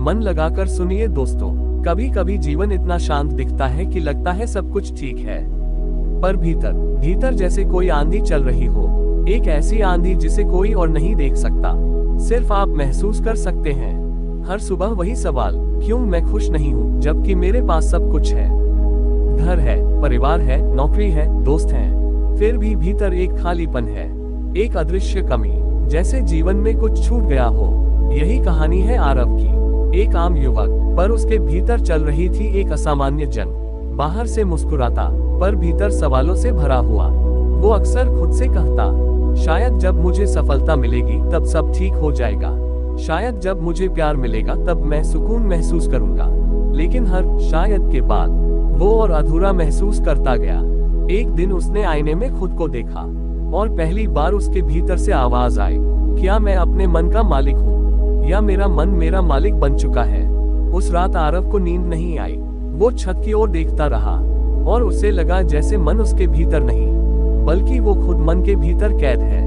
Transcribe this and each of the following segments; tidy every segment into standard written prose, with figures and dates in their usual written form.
मन लगाकर सुनिए दोस्तों, कभी कभी जीवन इतना शांत दिखता है कि लगता है सब कुछ ठीक है, पर भीतर भीतर जैसे कोई आंधी चल रही हो। एक ऐसी आंधी जिसे कोई और नहीं देख सकता, सिर्फ आप महसूस कर सकते हैं। हर सुबह वही सवाल, क्यों मैं खुश नहीं हूँ जबकि मेरे पास सब कुछ है। घर है, परिवार है, नौकरी है, दोस्त हैं, फिर भी भीतर एक खालीपन है, एक अदृश्य कमी, जैसे जीवन में कुछ छूट गया हो। यही कहानी है आरव की। एक आम युवक, पर उसके भीतर चल रही थी एक असामान्य जंग। बाहर से मुस्कुराता, पर भीतर सवालों से भरा हुआ। वो अक्सर खुद से कहता, शायद जब मुझे सफलता मिलेगी तब सब ठीक हो जाएगा, शायद जब मुझे प्यार मिलेगा तब मैं सुकून महसूस करूंगा। लेकिन हर शायद के बाद वो और अधूरा महसूस करता गया। एक दिन उसने आईने में खुद को देखा और पहली बार उसके भीतर से आवाज आई, क्या मैं अपने मन का मालिक हूँ या मेरा मन मेरा मालिक बन चुका है। उस रात आरव को नींद नहीं आई। वो छत की ओर देखता रहा और उसे लगा जैसे मन उसके भीतर नहीं, बल्कि वो खुद मन के भीतर कैद है।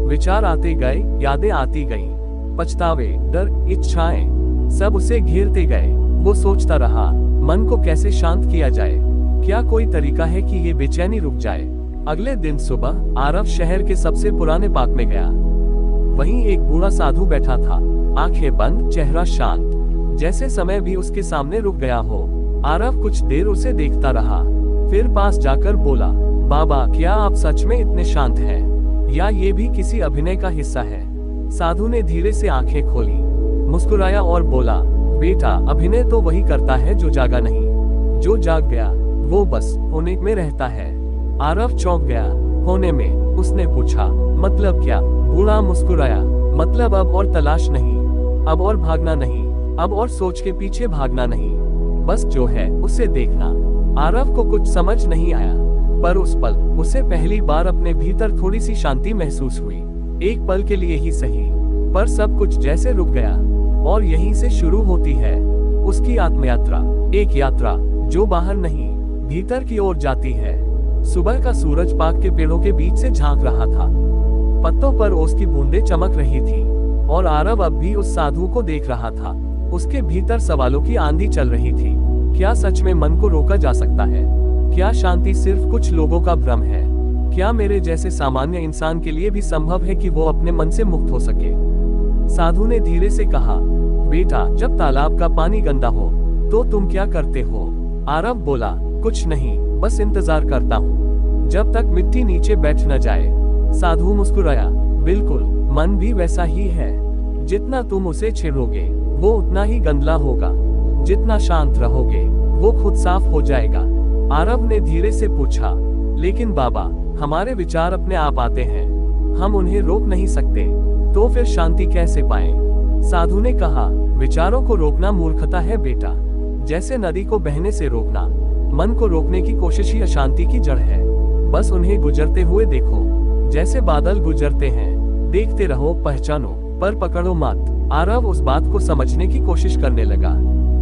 विचार आते गए, यादें आती गईं, पछतावे, डर, इच्छाएं, सब उसे घेरते गए। वो सोचता रहा, मन को कैसे शांत किया जाए, क्या कोई तरीका है कि ये बेचैनी रुक जाए। अगले दिन सुबह आरव शहर के सबसे पुराने पार्क में गया। वहीं एक बूढ़ा साधु बैठा था, आंखें बंद, चेहरा शांत, जैसे समय भी उसके सामने रुक गया हो। आरव कुछ देर उसे देखता रहा, फिर पास जाकर बोला, बाबा, क्या आप सच में इतने शांत हैं या ये भी किसी अभिनय का हिस्सा है। साधु ने धीरे से आंखें खोली, मुस्कुराया और बोला, बेटा, अभिनय तो वही करता है जो जागा नहीं, जो जाग गया वो बस होने में रहता है। आरव चौंक गया। होने में? उसने पूछा, मतलब क्या? बूढ़ा मुस्कुराया, मतलब अब और तलाश नहीं, अब और भागना नहीं, अब और सोच के पीछे भागना नहीं, बस जो है उसे देखना। आरव को कुछ समझ नहीं आया, पर उस पल उसे पहली बार अपने भीतर थोड़ी सी शांति महसूस हुई। एक पल के लिए ही सही, पर सब कुछ जैसे रुक गया। और यहीं से शुरू होती है उसकी आत्मयात्रा, एक यात्रा जो बाहर नहीं, भीतर की ओर जाती है। सुबह का सूरज पार्क के पेड़ों के बीच से झांक रहा था, पत्तों पर ओस की बूंदें चमक रही थी और आरव अब भी उस साधु को देख रहा था। उसके भीतर सवालों की आंधी चल रही थी। क्या सच में मन को रोका जा सकता है? क्या शांति सिर्फ कुछ लोगों का भ्रम है? क्या मेरे जैसे सामान्य इंसान के लिए भी संभव है कि वो अपने मन से मुक्त हो सके? साधु ने धीरे से कहा, बेटा, जब तालाब का पानी गंदा हो तो तुम क्या करते हो? आरव बोला, कुछ नहीं, बस इंतजार करता हूँ जब तक मिट्टी नीचे बैठ न जाए। साधु मुस्कुराया, बिल्कुल, मन भी वैसा ही है। जितना तुम उसे छेड़ोगे वो उतना ही गंदला होगा, जितना शांत रहोगे वो खुद साफ हो जाएगा। आरव ने धीरे से पूछा, लेकिन बाबा, हमारे विचार अपने आप आते हैं, हम उन्हें रोक नहीं सकते, तो फिर शांति कैसे पाएं? साधु ने कहा, विचारों को रोकना मूर्खता है बेटा, जैसे नदी को बहने से रोकना। मन को रोकने की कोशिश ही अशांति की जड़ है। बस उन्हें गुजरते हुए देखो, जैसे बादल गुजरते हैं, देखते रहो, पहचानो, पर पकड़ो मत। आरव उस बात को समझने की कोशिश करने लगा।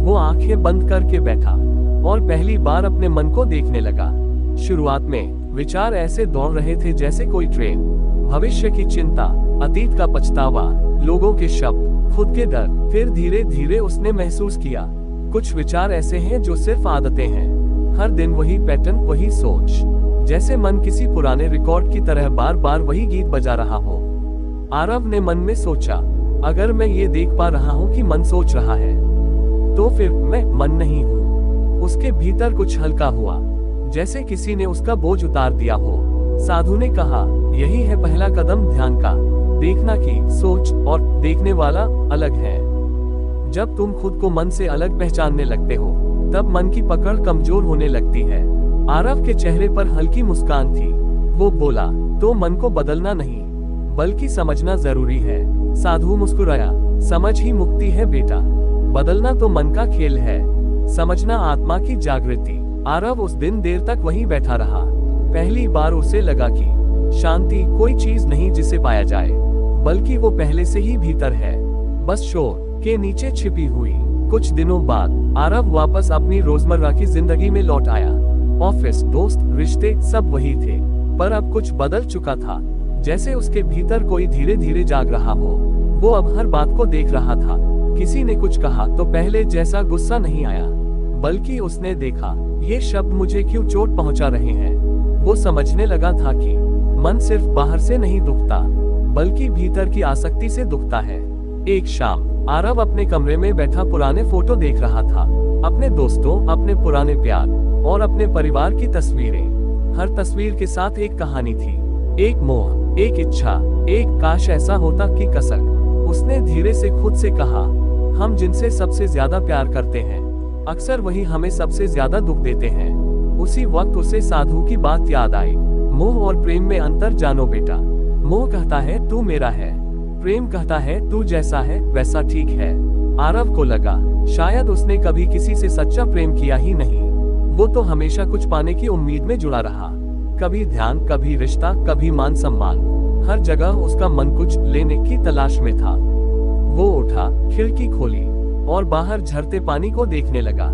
वो आंखें बंद करके बैठा और पहली बार अपने मन को देखने लगा। शुरुआत में विचार ऐसे दौड़ रहे थे जैसे कोई ट्रेन, भविष्य की चिंता, अतीत का पछतावा, लोगों के शब्द, खुद के डर। फिर धीरे धीरे उसने महसूस किया, कुछ विचार ऐसे हैं जो सिर्फ आदतें हैं, हर दिन वही पैटर्न, वही सोच, जैसे मन किसी पुराने रिकॉर्ड की तरह बार बार वही गीत बजा रहा हो। आरव ने मन में सोचा, अगर मैं ये देख पा रहा हूँ कि मन सोच रहा है, तो फिर मैं मन नहीं हूँ। उसके भीतर कुछ हल्का हुआ, जैसे किसी ने उसका बोझ उतार दिया हो। साधु ने कहा, यही है पहला कदम ध्यान का, देखना कि सोच और देखने वाला अलग है। जब तुम खुद को मन से अलग पहचानने लगते हो, तब मन की पकड़ कमजोर होने लगती है। आरव के चेहरे पर हल्की मुस्कान थी। वो बोला, तो मन को बदलना नहीं, बल्कि समझना जरूरी है। साधु मुस्कुराया, समझ ही मुक्ति है बेटा, बदलना तो मन का खेल है, समझना आत्मा की जागृति। आरव उस दिन देर तक वहीं बैठा रहा। पहली बार उसे लगा कि शांति कोई चीज नहीं जिसे पाया जाए, बल्कि वो पहले से ही भीतर है, बस शोर के नीचे छिपी हुई। कुछ दिनों बाद आरव वापस अपनी रोजमर्रा की जिंदगी में लौट आया। ऑफिस, दोस्त, रिश्ते सब वही थे, पर अब कुछ बदल चुका था, जैसे उसके भीतर कोई धीरे धीरे जाग रहा हो। वो अब हर बात को देख रहा था, किसी ने कुछ कहा तो पहले जैसा गुस्सा नहीं आया, बल्कि उसने देखा ये शब्द मुझे क्यों चोट पहुंचा रहे हैं। वो समझने लगा था कि मन सिर्फ बाहर से नहीं दुखता, बल्कि भीतर की आसक्ति से दुखता है। एक शाम आरव अपने कमरे में बैठा पुराने फोटो देख रहा था, अपने दोस्तों, अपने पुराने प्यार और अपने परिवार की तस्वीरें। हर तस्वीर के साथ एक कहानी थी, एक मोह, एक इच्छा, एक काश ऐसा होता कि कसक। उसने धीरे से खुद से कहा, हम जिनसे सबसे ज्यादा प्यार करते हैं अक्सर वही हमें सबसे ज्यादा दुख देते हैं। उसी वक्त उसे साधु की बात याद आई, मोह और प्रेम में अंतर जानो बेटा। मोह कहता है तू मेरा है, प्रेम कहता है तू जैसा है वैसा ठीक है। आरव को लगा शायद उसने कभी किसी से सच्चा प्रेम किया ही नहीं। वो तो हमेशा कुछ पाने की उम्मीद में जुड़ा रहा, कभी ध्यान, कभी रिश्ता, कभी मान सम्मान। हर जगह उसका मन कुछ लेने की तलाश में था। वो उठा, खिड़की खोली और बाहर झरते पानी को देखने लगा।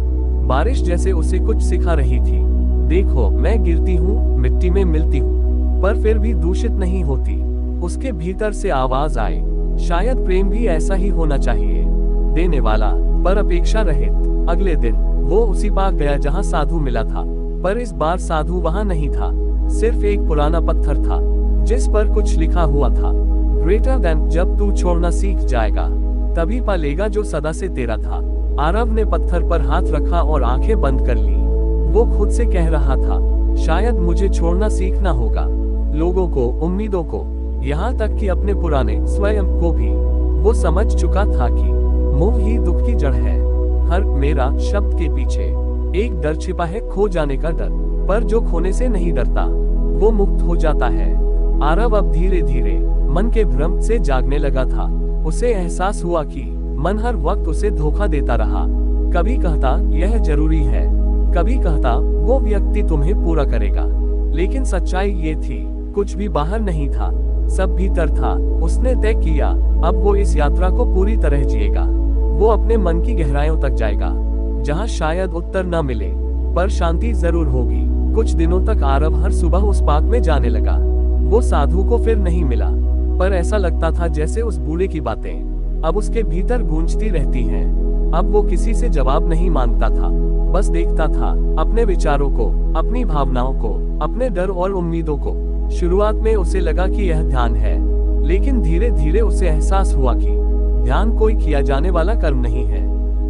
बारिश जैसे उसे कुछ सिखा रही थी। देखो, मैं गिरती हूँ, मिट्टी में मिलती हूँ, पर फिर भी दूषित नहीं होती। उसके भीतर से आवाज आई, शायद प्रेम भी ऐसा ही होना चाहिए, देने वाला पर अपेक्षा रहित। अगले दिन वो उसी पास गया जहाँ साधु मिला था, पर इस बार साधु वहाँ नहीं था। सिर्फ एक पुराना पत्थर था जिस पर कुछ लिखा हुआ था, ग्रेटर देन। जब तू छोड़ना सीख जाएगा तभी पालेगा जो सदा से तेरा था। आरव ने पत्थर पर हाथ रखा और आंखें बंद कर ली। वो खुद से कह रहा था, शायद मुझे छोड़ना सीखना होगा, लोगों को, उम्मीदों को, यहाँ तक कि अपने पुराने स्वयं को भी। वो समझ चुका था कि मोह ही दुख की जड़ है। हर मेरा शब्द के पीछे एक डर छिपा है, खो जाने का डर। पर जो खोने से नहीं डरता वो मुक्त हो जाता है। आरव अब धीरे धीरे मन के भ्रम से जागने लगा था। उसे एहसास हुआ कि मन हर वक्त उसे धोखा देता रहा। कभी कहता यह जरूरी है, कभी कहता वो व्यक्ति तुम्हें पूरा करेगा। लेकिन सच्चाई ये थी, कुछ भी बाहर नहीं था, सब भीतर था। उसने तय किया, अब वो इस यात्रा को पूरी तरह जिएगा। वो अपने मन की गहराइयों तक जाएगा, जहाँ शायद उत्तर न मिले, पर शांति जरूर होगी। कुछ दिनों तक आरव हर सुबह उस पार्क में जाने लगा। वो साधु को फिर नहीं मिला, पर ऐसा लगता था जैसे उस बूढ़े की बातें अब उसके भीतर गूंजती रहती हैं। अब वो किसी से जवाब नहीं मांगता था, बस देखता था अपने विचारों को, अपनी भावनाओं को, अपने डर और उम्मीदों को। शुरुआत में उसे लगा कि यह ध्यान है, लेकिन धीरे धीरे उसे एहसास हुआ कि ध्यान कोई किया जाने वाला कर्म नहीं है,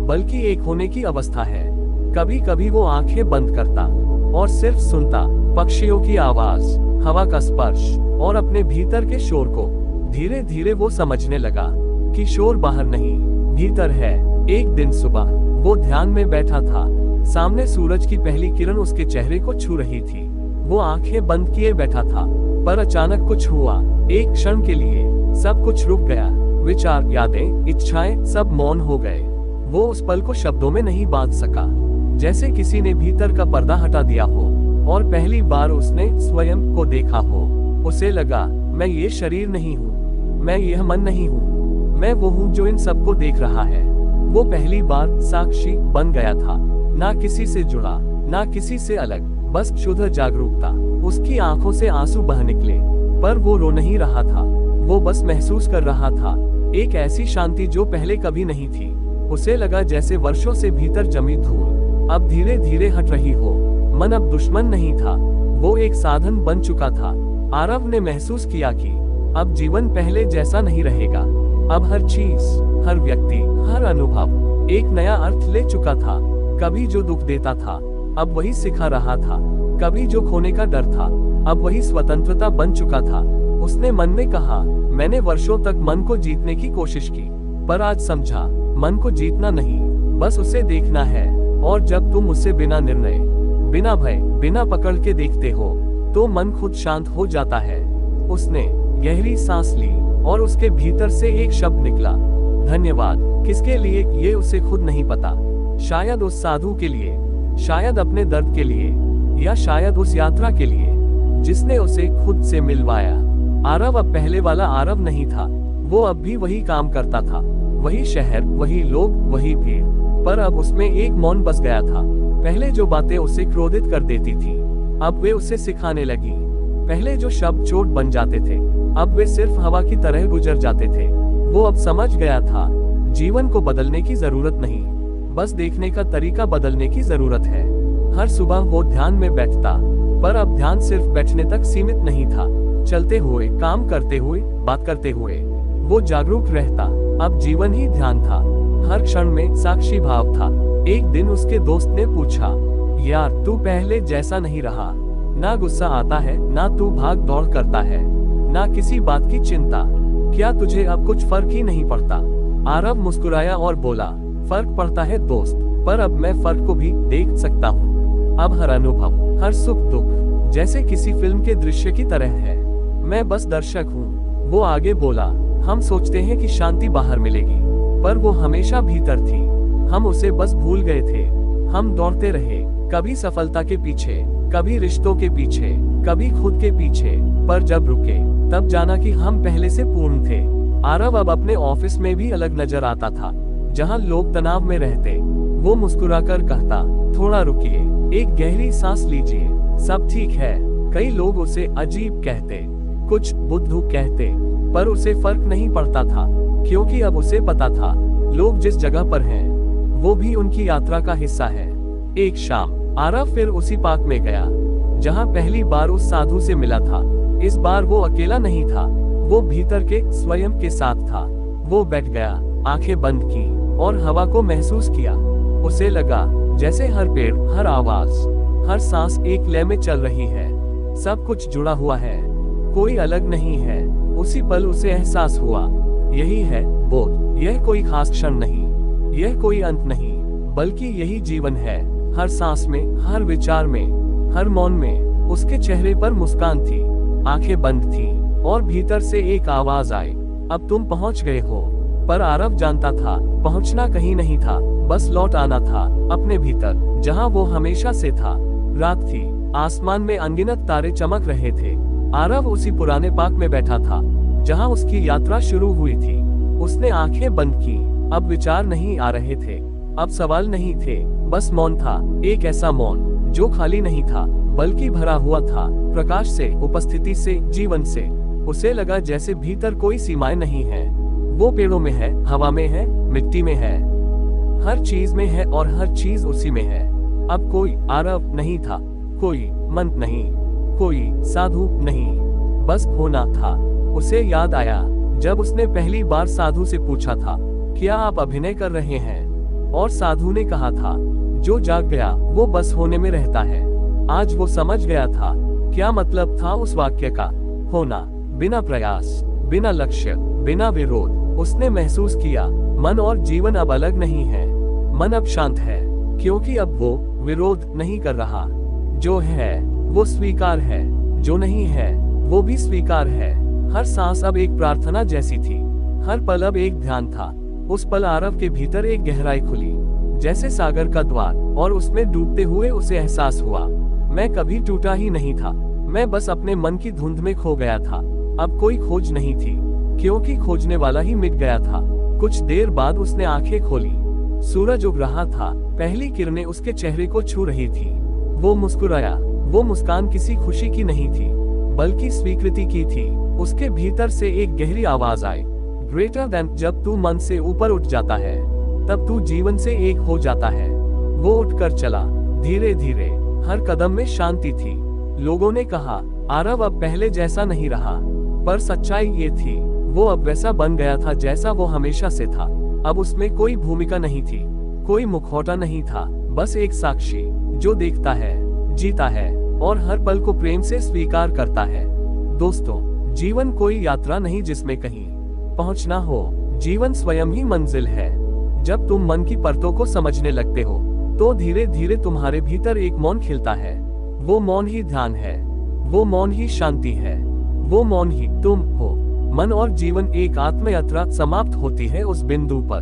बल्कि एक होने की अवस्था है। कभी कभी वो आंखें बंद करता और सिर्फ सुनता, पक्षियों की आवाज, हवा का स्पर्श और अपने भीतर के शोर को। धीरे धीरे वो समझने लगा कि शोर बाहर नहीं, भीतर है। एक दिन सुबह वो ध्यान में बैठा था। सामने सूरज की पहली किरण उसके चेहरे को छू रही थी। वो आंखें बंद किए बैठा था, पर अचानक कुछ हुआ। एक क्षण के लिए सब कुछ रुक गया। विचार, यादें, इच्छाएं सब मौन हो गए। वो उस पल को शब्दों में नहीं बांध सका, जैसे किसी ने भीतर का पर्दा हटा दिया हो और पहली बार उसने स्वयं को देखा हो। उसे लगा, मैं ये शरीर नहीं हूँ, मैं यह मन नहीं हूँ, मैं वो हूँ जो इन सबको देख रहा है। वो पहली बार साक्षी बन गया था, ना किसी से जुड़ा, ना किसी से अलग, बस शुद्ध जागरूकता। उसकी आंखों से आंसू बह निकले, पर वो रो नहीं रहा था, वो बस महसूस कर रहा था एक ऐसी शांति जो पहले कभी नहीं थी। उसे लगा जैसे वर्षों से भीतर जमी धूल अब धीरे धीरे हट रही हो। मन अब दुश्मन नहीं था, वो एक साधन बन चुका था। आरव ने महसूस किया कि अब जीवन पहले जैसा नहीं रहेगा। अब हर चीज, हर व्यक्ति, हर अनुभव एक नया अर्थ ले चुका था। कभी जो दुख देता था अब वही सिखा रहा था, कभी जो खोने का डर था अब वही स्वतंत्रता बन चुका था। उसने मन में कहा, मैंने वर्षों तक मन को जीतने की कोशिश की, पर आज समझा मन को जीतना नहीं, बस उसे देखना है। और जब तुम उसे बिना निर्णय, बिना भय, बिना पकड़ के देखते हो तो मन खुद शांत हो जाता है। उसने गहरी सांस ली और उसके भीतर से एक शब्द निकला, धन्यवाद। किसके लिए ये उसे खुद नहीं पता। शायद उस साधु के लिए, शायद अपने दर्द के लिए, या शायद उस यात्रा के लिए जिसने उसे खुद से मिलवाया। आरव अब पहले वाला आरव नहीं था। वो अब भी वही काम करता था, वही शहर, वही लोग, वही भीड़, पर अब उसमें एक मौन बस गया था। पहले जो बातें उसे क्रोधित कर देती थी अब वे उसे सिखाने लगी। पहले जो शब्द चोट बन जाते थे अब वे सिर्फ हवा की तरह गुजर जाते थे। वो अब समझ गया था, जीवन को बदलने की जरूरत नहीं, बस देखने का तरीका बदलने की जरूरत है। हर सुबह वो ध्यान में बैठता, पर अब ध्यान सिर्फ बैठने तक सीमित नहीं था। चलते हुए, काम करते हुए, बात करते हुए वो जागरूक रहता। अब जीवन ही ध्यान था, हर क्षण में साक्षी भाव था। एक दिन उसके दोस्त ने पूछा, यार तू पहले जैसा नहीं रहा, ना गुस्सा आता है, ना तू भाग दौड़ करता है, ना किसी बात की चिंता, क्या तुझे अब कुछ फर्क ही नहीं पड़ता? आरव मुस्कुराया और बोला, फर्क पड़ता है दोस्त, पर अब मैं फर्क को भी देख सकता हूँ। अब हर अनुभव, हर सुख दुख जैसे किसी फिल्म के दृश्य की तरह है, मैं बस दर्शक हूँ। वो आगे बोला, हम सोचते हैं कि शांति बाहर मिलेगी, पर वो हमेशा भीतर थी, हम उसे बस भूल गए थे। हम दौड़ते रहे, कभी सफलता के पीछे, कभी रिश्तों के पीछे, कभी खुद के पीछे, पर जब रुके तब जाना कि हम पहले से पूर्ण थे। आरव अब अपने ऑफिस में भी अलग नजर आता था। जहाँ लोग तनाव में रहते, वो मुस्कुराकर कहता, थोड़ा रुकिए, एक गहरी सांस लीजिए, सब ठीक है। कई लोग उसे अजीब कहते, कुछ बुद्धू कहते, पर उसे फर्क नहीं पड़ता था, क्योंकि अब उसे पता था लोग जिस जगह पर हैं, वो भी उनकी यात्रा का हिस्सा है। एक शाम आरव फिर उसी पार्क में गया, जहाँ पहली बार उस साधु से मिला था। इस बार वो अकेला नहीं था, वो भीतर के स्वयं के साथ था। वो बैठ गया, आंखें बंद की और हवा को महसूस किया। उसे लगा जैसे हर पेड़, हर आवाज, हर सांस एक लय में चल रही है, सब कुछ जुड़ा हुआ है, कोई अलग नहीं है। उसी पल उसे एहसास हुआ, यही है बोध। यह कोई खास क्षण नहीं, यह कोई अंत नहीं, बल्कि यही जीवन है। हर सांस में, हर विचार में, हर मौन में उसके चेहरे पर मुस्कान थी, आंखें बंद थी और भीतर से एक आवाज आई, अब तुम पहुंच गए हो। पर आरव जानता था पहुंचना कहीं नहीं था, बस लौट आना था अपने भीतर, जहां वो हमेशा से था। रात थी, आसमान में अनगिनत तारे चमक रहे थे। आरव उसी पुराने पार्क में बैठा था, जहां उसकी यात्रा शुरू हुई थी। उसने आंखें बंद की, अब विचार नहीं आ रहे थे, अब सवाल नहीं थे, बस मौन था। एक ऐसा मौन जो खाली नहीं था, बल्कि भरा हुआ था, प्रकाश से, उपस्थिति से, जीवन से। उसे लगा जैसे भीतर कोई सीमाएं नहीं है। वो पेड़ों में है, हवा में है, मिट्टी में है, हर चीज में है और हर चीज उसी में है। अब कोई आरव नहीं था, कोई मंत्र नहीं, कोई साधु नहीं, बस होना था। उसे याद आया जब उसने पहली बार साधु से पूछा था, क्या आप अभिनय कर रहे हैं? और साधु ने कहा था, जो जाग गया वो बस होने में रहता है। आज वो समझ गया था क्या मतलब था उस वाक्य का, होना, बिना प्रयास, बिना लक्ष्य, बिना विरोध। उसने महसूस किया मन और जीवन अब अलग नहीं है। मन अब शांत है, क्योंकि अब वो विरोध नहीं कर रहा। जो है वो स्वीकार है, जो नहीं है वो भी स्वीकार है। हर सांस अब एक प्रार्थना जैसी थी, हर पल अब एक ध्यान था। उस पल आरव के भीतर एक गहराई खुली, जैसे सागर का द्वार, और उसमें डूबते हुए उसे एहसास हुआ, मैं कभी टूटा ही नहीं था, मैं बस अपने मन की धुंध में खो गया था। अब कोई खोज नहीं थी, क्योंकि खोजने वाला ही मिट गया था। कुछ देर बाद उसने आंखें खोली, सूरज उग रहा था, पहली किरणें उसके चेहरे को छू रही थी। वो मुस्कुराया, वो मुस्कान किसी खुशी की नहीं थी, बल्कि स्वीकृति की थी। उसके भीतर से एक गहरी आवाज आई, ग्रेटर देन। जब तू मन से ऊपर उठ जाता है, तब तू जीवन से एक हो जाता है। वो उठकर चला, धीरे धीरे, हर कदम में शांति थी। लोगों ने कहा, आरव अब पहले जैसा नहीं रहा, पर सच्चाई ये थी, वो अब वैसा बन गया था जैसा वो हमेशा से था। अब उसमें कोई भूमिका नहीं थी, कोई मुखौटा नहीं था, बस एक साक्षी जो देखता है, जीता है और हर पल को प्रेम से स्वीकार करता है। दोस्तों, जीवन कोई यात्रा नहीं जिसमें कहीं पहुंचना हो, जीवन स्वयं ही मंजिल है। जब तुम मन की परतों को समझने लगते हो, तो धीरे धीरे तुम्हारे भीतर एक मौन खिलता है। वो मौन ही ध्यान है, वो मौन ही शांति है, वो मौन ही तुम हो। मन और जीवन एक आत्म यात्रा समाप्त होती है उस बिंदु पर,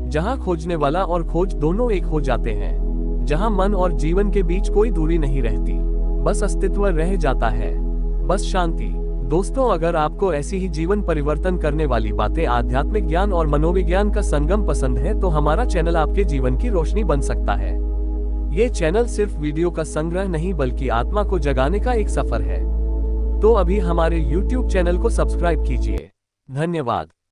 जहां खोजने वाला और खोज दोनों एक हो जाते हैं, जहां मन और जीवन के बीच कोई दूरी नहीं रहती, बस अस्तित्व रह जाता है, बस शांति। दोस्तों, अगर आपको ऐसी ही जीवन परिवर्तन करने वाली बातें, आध्यात्मिक ज्ञान और मनोविज्ञान का संगम पसंद है, तो हमारा चैनल आपके जीवन की रोशनी बन सकता है। ये चैनल सिर्फ वीडियो का संग्रह नहीं, बल्कि आत्मा को जगाने का एक सफर है। तो अभी हमारे YouTube चैनल को सब्सक्राइब कीजिए। धन्यवाद।